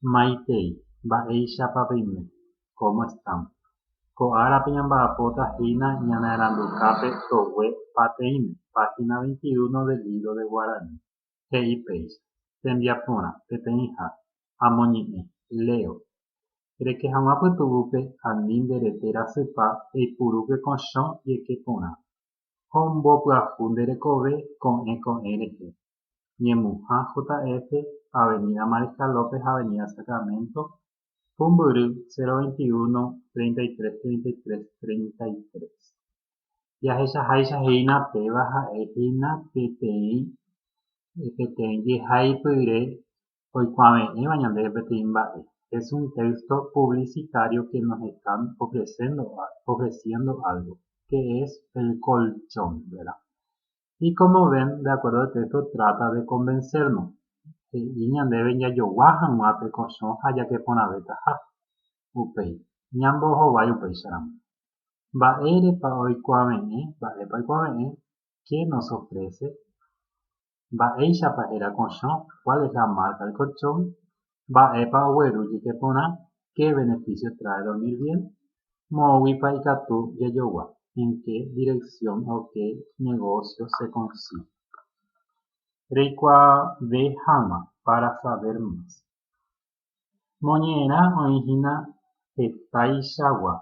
Maitei, mba'éichapa peime. ¿Cómo están? Ko'árape ñamba'apóta hína ñanerandukápe togue pateĩme. Página 21 del libro de Guaraní. He'ipéicha. Tembiaporã, peteĩha. Amoñe'ẽ. Leo. Reke hag̃ua pytu'úpe ani nderete rasypa eipurúke kochõ jeke porã. Ombopyahu nderekove ko'ẽko'ẽ rehe. Ñemuha JF, Avenida Mariscal López, Avenida Sacramento, Pumbyry 021 33 33 33. Jahechaháicha péva ha'ehéina peteĩ jehaipyre oikuaave'ẽva ñandéve peteĩ mba'e. Es un texto publicitario que nos están ofreciendo algo, que es el colchón, ¿verdad? Y como ven, de acuerdo al texto, trata de convencernos. Y ñandéve ñajogua hag̃uápe kochõ ha jakeporãvétaha upéi. Ñambohovái upéicharamo. Mba'épa oikuaave'ẽ, ¿qué nos ofrece? Mba'éichapa héra kochõ, ¿cuál es la marca del colchón? Mba'épa ogueru jekeporã, ¿qué beneficio trae dormir bien? Moõguipa ikatu jajogua, ¿en qué dirección o qué negocio se consigue? Reikuaave hag̃ua, para saber más. Moñe'ẽrã oĩhína hetaichagua.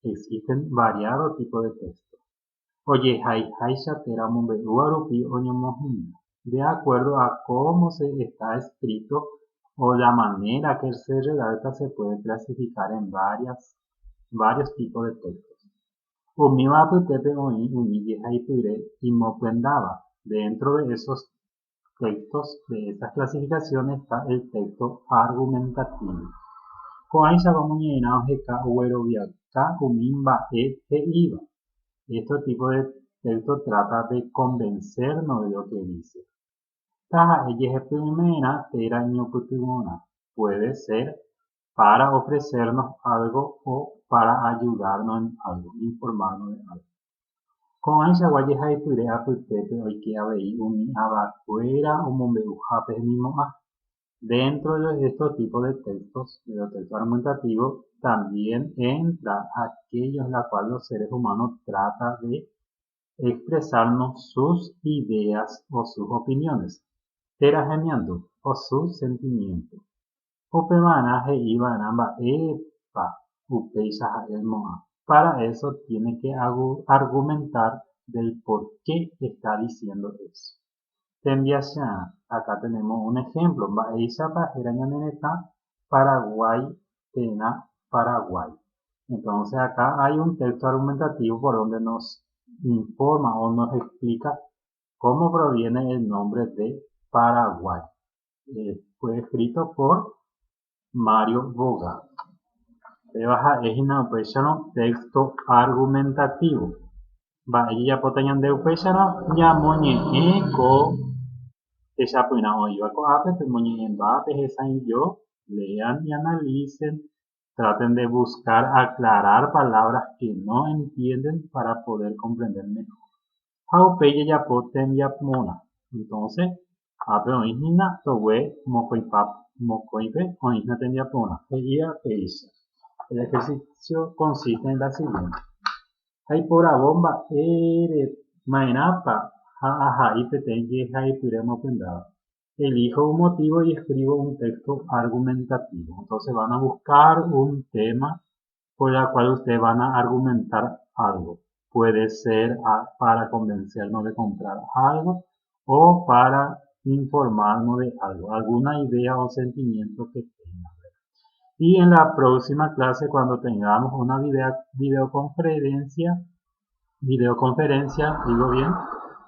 Existen variados tipos de texto. Ojehaiháicha térã omombe'úva rupi oñemohína, de acuerdo a cómo se está escrito o la manera que se redacta se puede clasificar en varios tipos de textos. Umíva apytépe oĩ umi jehaipyre imokõendáva. Dentro de esos textos, de esas clasificaciones, está el texto argumentativo. Ko'áichapa moñe'ẽrã oheka ogueroviaka umi mba'e he'íva. Este tipo de texto trata de convencernos de lo que dice. Taha'e jehepyme'ẽrã térã ñopytyvõrã. Puede ser para ofrecernos algo o para ayudarnos en algo, informarnos de algo. Ko'áichagua jehaipyre apytépe oike avei umi avakuéra omombe'uhápe hemimo'ã. Dentro de estos tipos de textos, de los textos argumentativos, también entra aquellos en los cuales los seres humanos tratan de expresarnos sus ideas o sus opiniones, terahemiandu, o sus sentimientos. Upeva'erã he'íva'erã mba'épa upéicha ha'émo'ã. Para eso tiene que argumentar del por qué está diciendo eso. Tembiache'ã. Acá tenemos un ejemplo. Mba'éichapa héra ñane retã Paraguay térã Paraguay. Entonces acá hay un texto argumentativo por donde nos informa o nos explica cómo proviene el nombre de Paraguay. Fue escrito por Mario Boga. Texto argumentativo. Mba'éjapóta ñande upéicharõ ñamoñe'ẽko techapyrã oĩva ko'ápe pemoñe'ẽmba pehesãi yo. Lean y analicen. Traten de buscar aclarar palabras que no entienden para poder comprender mejor. Ha upéi jajapo tembiapórã. Entonces, ápe oĩhína togue mokõipe oĩhína tembiapórã. He'íva péicha. El ejercicio consiste en la siguiente. Aiporavo mba'érepa ha ahai peteĩ jehaipyre omokõendáva. Elijo un motivo y escribo un texto argumentativo. Entonces van a buscar un tema por el cual ustedes van a argumentar algo. Puede ser para convencernos de comprar algo o para informarnos de algo, alguna idea o sentimiento que tengan. Y en la próxima clase, cuando tengamos una videoconferencia, digo bien,